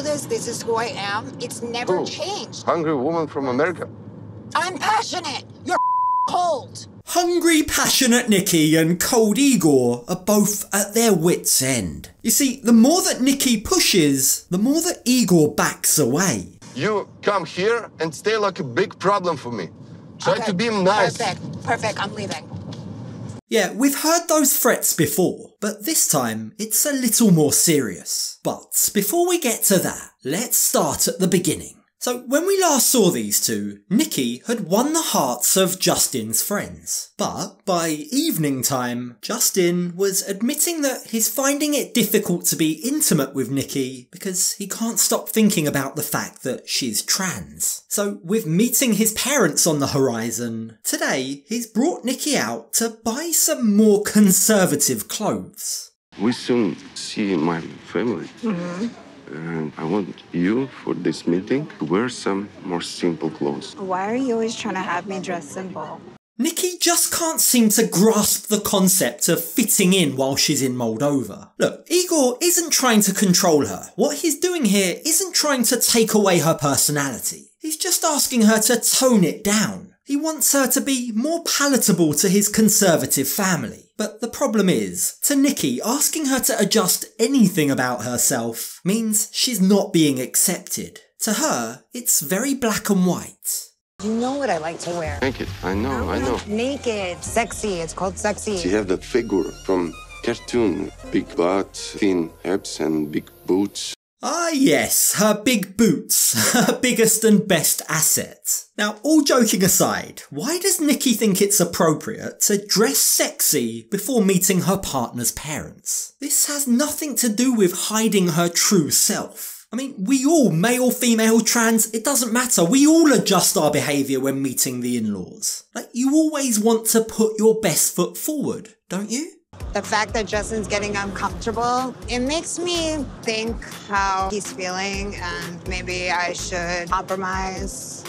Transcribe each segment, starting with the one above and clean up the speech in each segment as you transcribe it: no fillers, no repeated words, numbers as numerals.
this. This is who I am. It's never changed. Hungry woman from America. I'm passionate. You're cold. Hungry, passionate Nikki and cold Igor are both at their wits' end. You see, the more that Nikki pushes, the more that Igor backs away. You come here and stay like a big problem for me. Try to be nice. Perfect. I'm leaving. Yeah, we've heard those threats before, but this time it's a little more serious. But before we get to that, let's start at the beginning. So when we last saw these two, Nikki had won the hearts of Justin's friends. But by evening time, Justin was admitting that he's finding it difficult to be intimate with Nikki because he can't stop thinking about the fact that she's trans. So with meeting his parents on the horizon, today he's brought Nikki out to buy some more conservative clothes. We soon see my family. And I want you, for this meeting, to wear some more simple clothes. Why are you always trying to have me dress simple? Nikki just can't seem to grasp the concept of fitting in while she's in Moldova. Look, Igor isn't trying to control her. What he's doing here isn't trying to take away her personality. He's just asking her to tone it down. He wants her to be more palatable to his conservative family. But the problem is, to Nikki, asking her to adjust anything about herself means she's not being accepted. To her, it's very black and white. You know what I like to wear. Naked, I know. Naked, sexy. It's called sexy. She have that figure from cartoon. Big butt, thin hips and big boots. Ah yes, her big boots, her biggest and best asset. Now, all joking aside, why does Nikki think it's appropriate to dress sexy before meeting her partner's parents? This has nothing to do with hiding her true self. I mean, we all, male, female, trans, it doesn't matter. We all adjust our behaviour when meeting the in-laws. Like, you always want to put your best foot forward, don't you? The fact that Justin's getting uncomfortable, it makes me think how he's feeling, and maybe I should compromise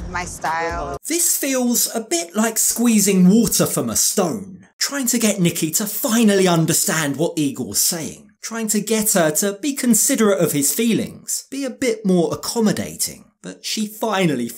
my style. This feels a bit like squeezing water from a stone, trying to get Nikki to finally understand what Igor's saying, trying to get her to be considerate of his feelings, be a bit more accommodating. But she finally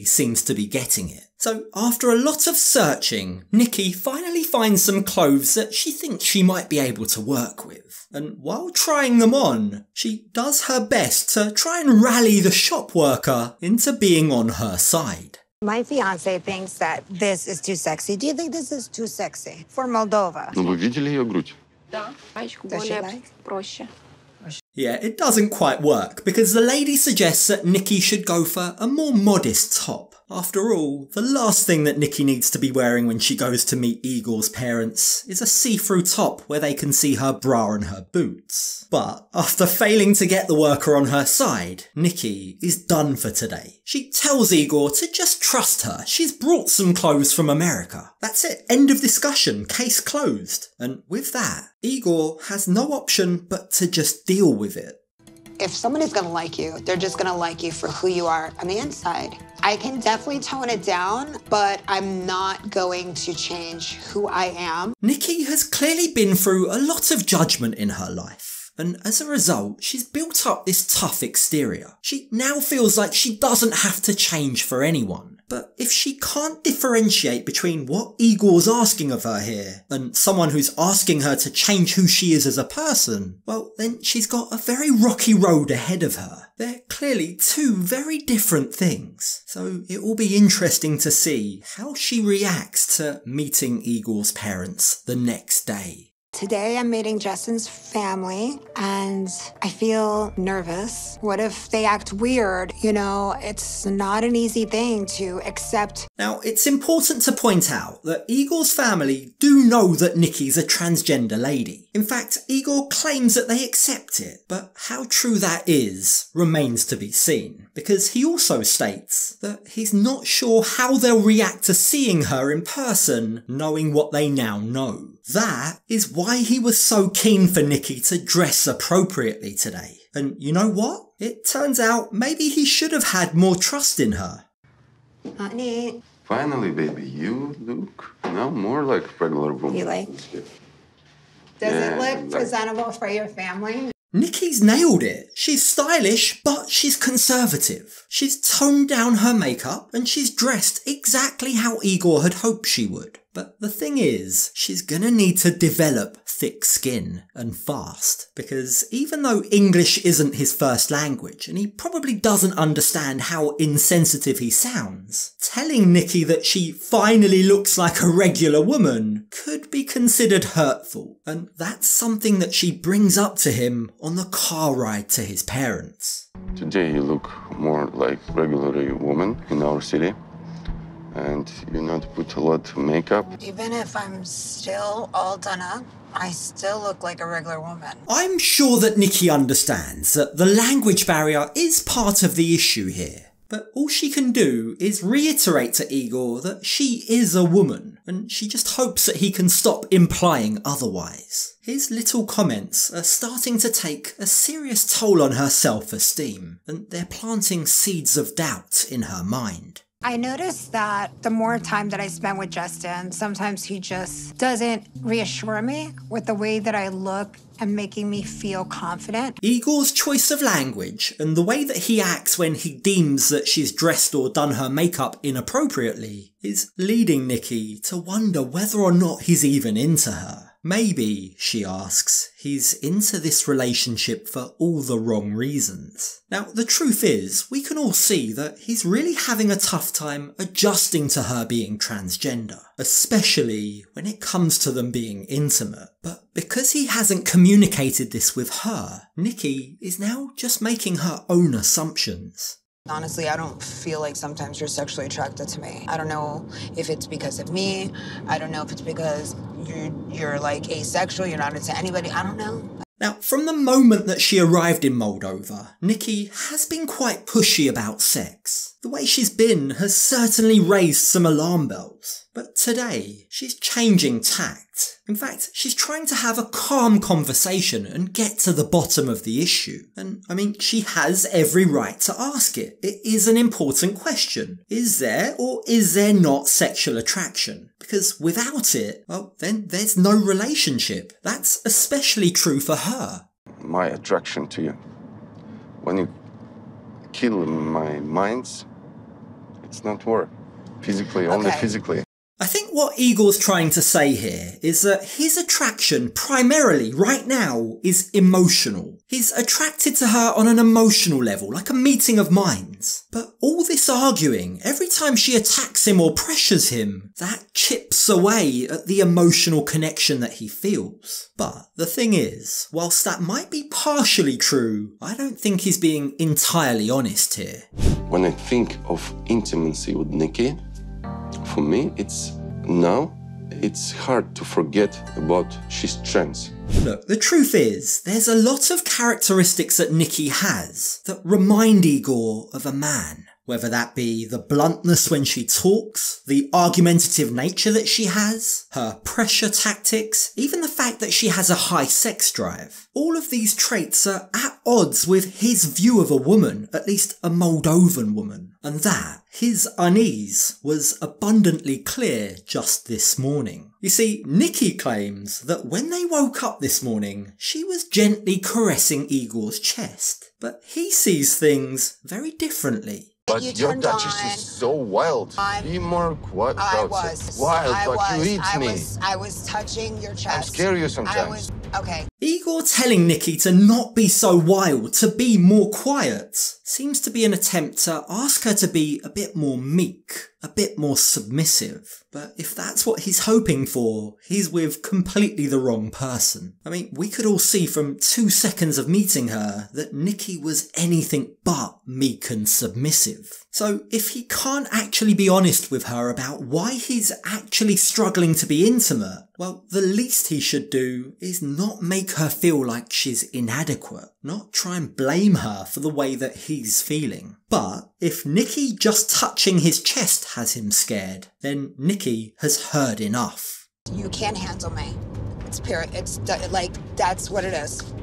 seems to be getting it. So after a lot of searching, Nikki finally finds some clothes that she thinks she might be able to work with. And while trying them on, she does her best to try and rally the shop worker into being on her side. My fiance thinks that this is too sexy. Do you think this is too sexy for Moldova? Вы видели ее грудь? Да. Does she like? Проще. Yeah, it doesn't quite work, because the lady suggests that Nikki should go for a more modest top. After all, the last thing that Nikki needs to be wearing when she goes to meet Igor's parents is a see-through top where they can see her bra and her boots. But after failing to get the worker on her side, Nikki is done for today. She tells Igor to just trust her. She's brought some clothes from America. That's it. End of discussion. Case closed. And with that, Igor has no option but to just deal with it. If someone is gonna like you, they're just gonna like you for who you are on the inside. I can definitely tone it down, but I'm not going to change who I am. Nikki has clearly been through a lot of judgment in her life. And as a result, she's built up this tough exterior. She now feels like she doesn't have to change for anyone. But if she can't differentiate between what Igor's asking of her here and someone who's asking her to change who she is as a person, well, then she's got a very rocky road ahead of her. They're clearly two very different things. So it will be interesting to see how she reacts to meeting Igor's parents the next day. Today I'm meeting Justin's family and I feel nervous. What if they act weird? You know, it's not an easy thing to accept. Now, it's important to point out that Igor's family do know that Nikki's a transgender lady. In fact, Igor claims that they accept it, but how true that is remains to be seen, because he also states that he's not sure how they'll react to seeing her in person, knowing what they now know. That is why he was so keen for Nikki to dress appropriately today. And you know what? It turns out maybe he should have had more trust in her. Honey. Finally, baby, you look now more like a regular woman. You like? Does it look presentable for your family? Nikki's nailed it. She's stylish, but she's conservative. She's toned down her makeup and she's dressed exactly how Igor had hoped she would. But the thing is, she's gonna need to develop thick skin and fast, because even though English isn't his first language and he probably doesn't understand how insensitive he sounds, telling Nikki that she finally looks like a regular woman could be considered hurtful, and that's something that she brings up to him on the car ride to his parents. Today you look more like regular woman in our city. And you not put a lot of makeup. Even if I'm still all done up, I still look like a regular woman. I'm sure that Nikki understands that the language barrier is part of the issue here. But all she can do is reiterate to Igor that she is a woman, and she just hopes that he can stop implying otherwise. His little comments are starting to take a serious toll on her self-esteem, and they're planting seeds of doubt in her mind. I noticed that the more time that I spend with Justin, sometimes he just doesn't reassure me with the way that I look and making me feel confident. Igor's choice of language and the way that he acts when he deems that she's dressed or done her makeup inappropriately is leading Nikki to wonder whether or not he's even into her. Maybe, she asks, he's into this relationship for all the wrong reasons. Now, the truth is, we can all see that he's really having a tough time adjusting to her being transgender, especially when it comes to them being intimate. But because he hasn't communicated this with her, Nikki is now just making her own assumptions. Honestly, I don't feel like sometimes you're sexually attracted to me. I don't know if it's because of me. I don't know if it's because you're like asexual, you're not into anybody. I don't know. Now, from the moment that she arrived in Moldova, Nikki has been quite pushy about sex. The way she's been has certainly raised some alarm bells. But today, she's changing tact. In fact, she's trying to have a calm conversation and get to the bottom of the issue. And, I mean, she has every right to ask it. It is an important question. Is there or is there not sexual attraction? Because without it, well, then there's no relationship. That's especially true for her. My attraction to you. When you kill my minds, it's not work. Physically, only physically. I think what Igor's trying to say here is that his attraction primarily right now is emotional. He's attracted to her on an emotional level, like a meeting of minds. But all this arguing, every time she attacks him or pressures him, that chips away at the emotional connection that he feels. But the thing is, whilst that might be partially true, I don't think he's being entirely honest here. When I think of intimacy with Nikki, for me, it's hard to forget about she's trans. Look, the truth is, there's a lot of characteristics that Nikki has that remind Igor of a man. Whether that be the bluntness when she talks, the argumentative nature that she has, her pressure tactics, even the fact that she has a high sex drive. All of these traits are at odds with his view of a woman, at least a Moldovan woman. And that, his unease, was abundantly clear just this morning. You see, Nikki claims that when they woke up this morning, she was gently caressing Igor's chest. But he sees things very differently. But your touches is so wild. Be more quiet. I was wild, but you eat me. I was touching your chest. I'm scared you sometimes. Okay. Igor telling Nikki to not be so wild, to be more quiet, seems to be an attempt to ask her to be a bit more meek, a bit more submissive. But if that's what he's hoping for, he's with completely the wrong person. I mean, we could all see from 2 seconds of meeting her that Nikki was anything but meek and submissive. So if he can't actually be honest with her about why he's actually struggling to be intimate, well, the least he should do is not make her feel like she's inadequate, not try and blame her for the way that he's feeling. But if Nikki just touching his chest has him scared, then Nikki has heard enough. You can't handle me. It's period. It's like, that's what it is.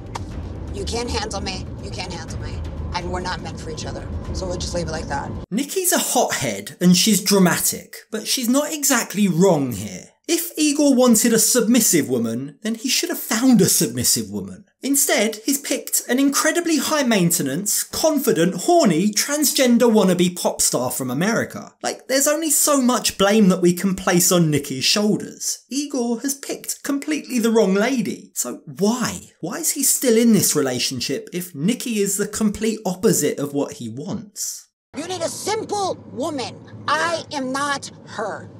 You can't handle me. You can't handle me. And we're not meant for each other. So we'll just leave it like that. Nikki's a hothead and she's dramatic, but she's not exactly wrong here. If Igor wanted a submissive woman, then he should have found a submissive woman. Instead, he's picked an incredibly high-maintenance, confident, horny, transgender wannabe pop star from America. Like, there's only so much blame that we can place on Nikki's shoulders. Igor has picked completely the wrong lady. So why? Why is he still in this relationship if Nikki is the complete opposite of what he wants? You need a simple woman. I am not her.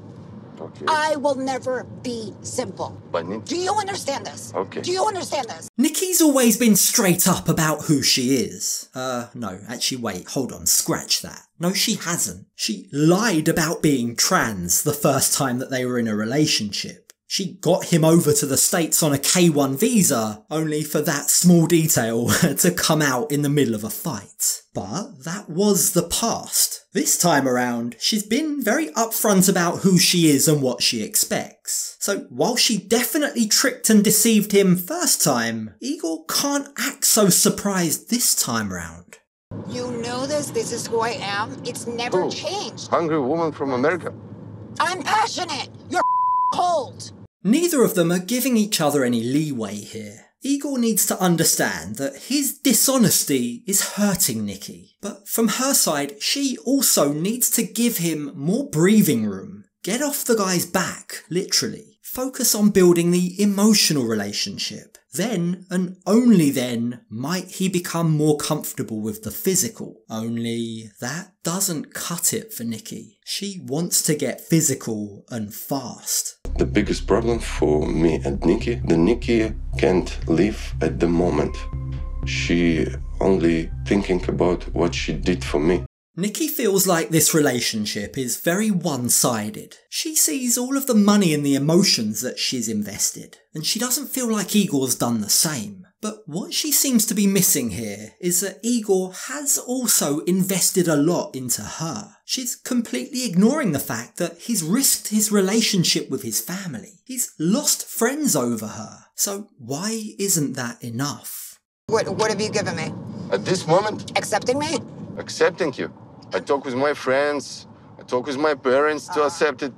Okay. I will never be simple. But Do you understand this? Okay. Do you understand this? Nikki's always been straight up about who she is. No, actually wait, hold on, scratch that. No, she hasn't. She lied about being trans the first time that they were in a relationship. She got him over to the States on a K1 visa, only for that small detail to come out in the middle of a fight. But that was the past. This time around, she's been very upfront about who she is and what she expects. So while she definitely tricked and deceived him first time, Igor can't act so surprised this time round. You know this. This is who I am. It's never Who? changed. Hungry woman from America. I'm passionate. You're cold. Neither of them are giving each other any leeway here. Igor needs to understand that his dishonesty is hurting Nikki, but from her side, she also needs to give him more breathing room. Get off the guy's back, literally. Focus on building the emotional relationship. Then, and only then, might he become more comfortable with the physical. Only that doesn't cut it for Nikki. She wants to get physical and fast. The biggest problem for me and Nikki, the Nikki can't live at the moment. She only thinking about what she did for me. Nikki feels like this relationship is very one-sided. She sees all of the money and the emotions that she's invested, and she doesn't feel like Igor's done the same. But what she seems to be missing here is that Igor has also invested a lot into her. She's completely ignoring the fact that he's risked his relationship with his family. He's lost friends over her. So why isn't that enough? What have you given me? At this moment, Accepting me? accepting you. I talk with my friends, I talk with my parents to accept it.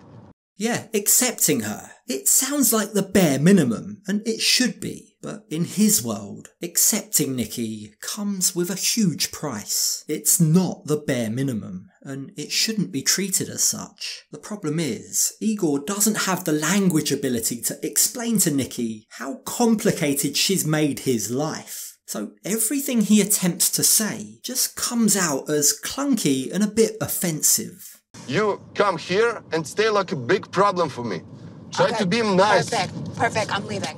Yeah, accepting her. It sounds like the bare minimum, and it should be. But in his world, accepting Nikki comes with a huge price. It's not the bare minimum, and it shouldn't be treated as such. The problem is, Igor doesn't have the language ability to explain to Nikki how complicated she's made his life. So everything he attempts to say just comes out as clunky and a bit offensive. You come here and stay like a big problem for me. Try Okay, to be nice. Perfect. I'm leaving.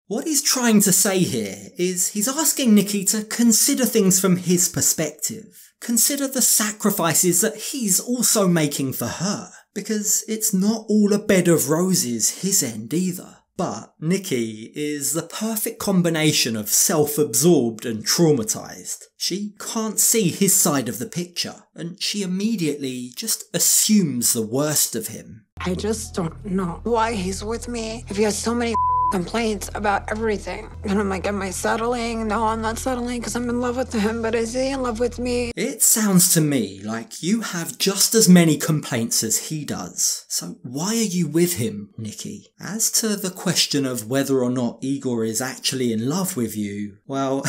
What he's trying to say here is he's asking Nikki to consider things from his perspective. Consider the sacrifices that he's also making for her. Because it's not all a bed of roses his end either. But Nikki is the perfect combination of self-absorbed and traumatised. She can't see his side of the picture, and she immediately just assumes the worst of him. I just don't know why he's with me if he has so many complaints about everything. And I'm like, am I settling? No, I'm not settling because I'm in love with him, but is he in love with me? It sounds to me like you have just as many complaints as he does. So why are you with him, Nikki? As to the question of whether or not Igor is actually in love with you, well,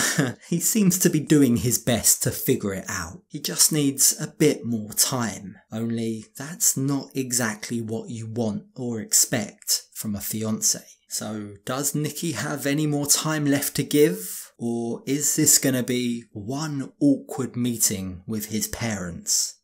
he seems to be doing his best to figure it out. He just needs a bit more time. Only that's not exactly what you want or expect from a fiance. So does Nikki have any more time left to give? Or is this going to be one awkward meeting with his parents?